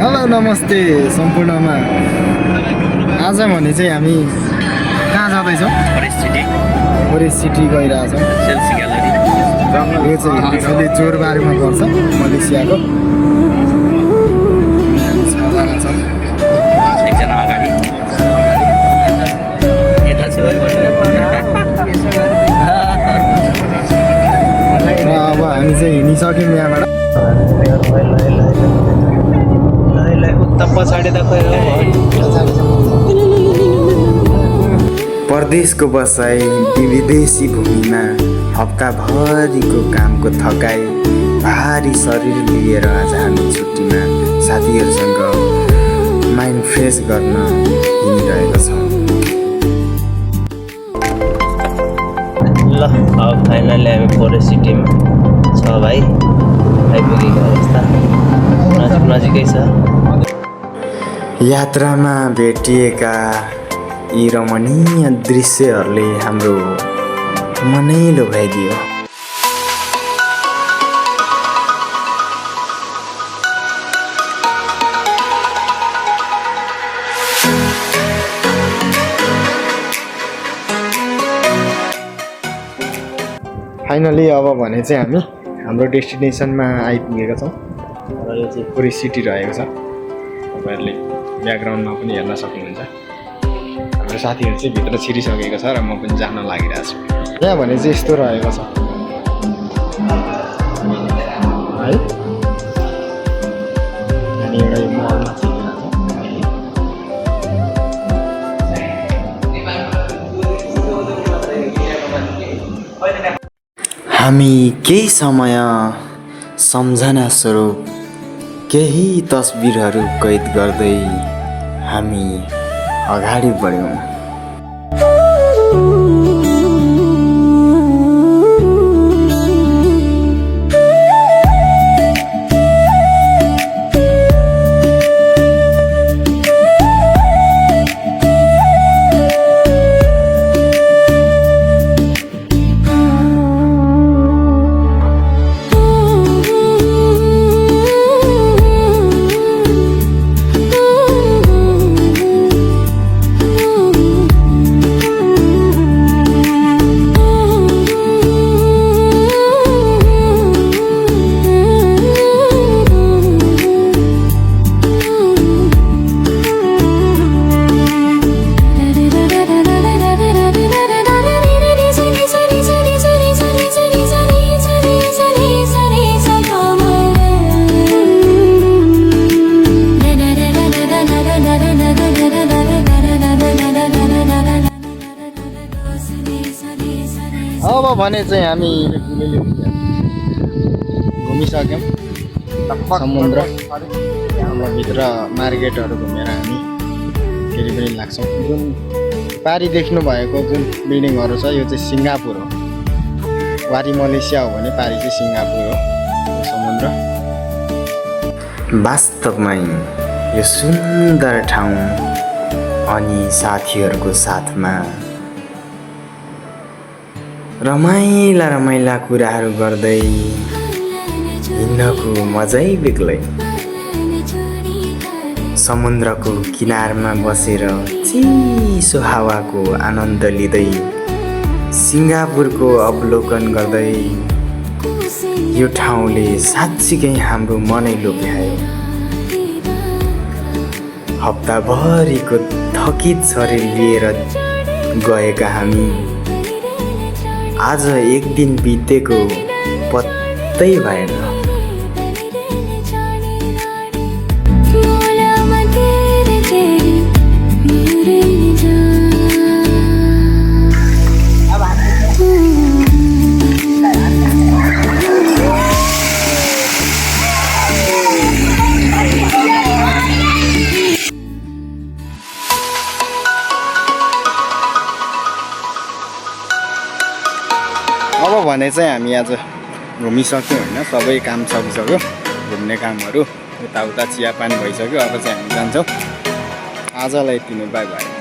Hello नमस्ते सम्पूर्णमा। आज भने चाहिँ हामी कहाँ जाँदैछौँ? फरेस्ट सिटी गइरहेछौँ। यो चाहिँ अहिले जोरबारीमा पर्छ मलेसियाको। एकजना अगाडि यता अब हामी चाहिँ हिँडिसक्यौँ यहाँबाट। परदेशको बसाइ विदेशी भूमिमा हप्ताभरिको कामको थकाइ भारी शरीर लिएर आज हामी छुट्टीमा साथीहरूसँग माइन्ड फ्रेस गर्न हिँडिरहेको छौँ। ल अब फाइनली हामी फरेस्ट सिटीमा छ भाइ, आइपुगेको अवस्था नजिकै छ। यात्रामा भेटिएका यी रमणीय दृश्यहरूले हाम्रो मनै लोभ्याइदियो। फाइनली अब भने चाहिँ हामी हाम्रो डेस्टिनेसनमा आइपुगेका छौँ र यो चाहिँ फरेस्ट सिटी रहेको छ। तपाईँहरूले ब्याकग्राउन्डमा पनि हेर्न सक्नुहुन्छ। हाम्रो साथीहरू चाहिँ भित्र छिरिसकेको छ र म पनि जान लागिरहेको छु। यहाँ भने चाहिँ यस्तो रहेको छ है। अनि एउटा यो मलमा हामी केही समय सम्झना स्वरूप केही तस्बिरहरू कैद गर्दै हामी अगाडि बढ्यौँ। अब भने चाहिँ हामी घुमिसक्यौँ समुद्र। अब भित्र मार्केटहरू घुमेर हामी फेरि पनि लाग्छौँ। जुन पारी देख्नु भएको जुन बिल्डिङहरू छ यो चाहिँ सिङ्गापुर हो। वारी मलेसिया हो भने पारी चाहिँ सिङ्गापुर हो। समुद्र वास्तवमै यो सुन्दर ठाउँ अनि साथीहरूको साथमा रमाइला कुराहरू गर्दै हिँड्नको मजै बेग्लै। समुद्रको किनारमा बसेर चिसो हावाको आनन्द लिँदै सिङ्गापुरको अवलोकन गर्दै यो ठाउँले साँच्चीकै हाम्रो मनै लोभ्यायो। हप्ताभरिको थकित शरीर लिएर गएका हामी आज एक दिन बितेको पत्तै भएन। अब भने चाहिँ हामी आज घुमिसक्यौँ होइन, सबै काम सकिसक्यो। घुम्ने कामहरू यताउता चियापानी भइसक्यो। अब चाहिँ हामी जान्छौँ। आजलाई यति नै, बाई बाई।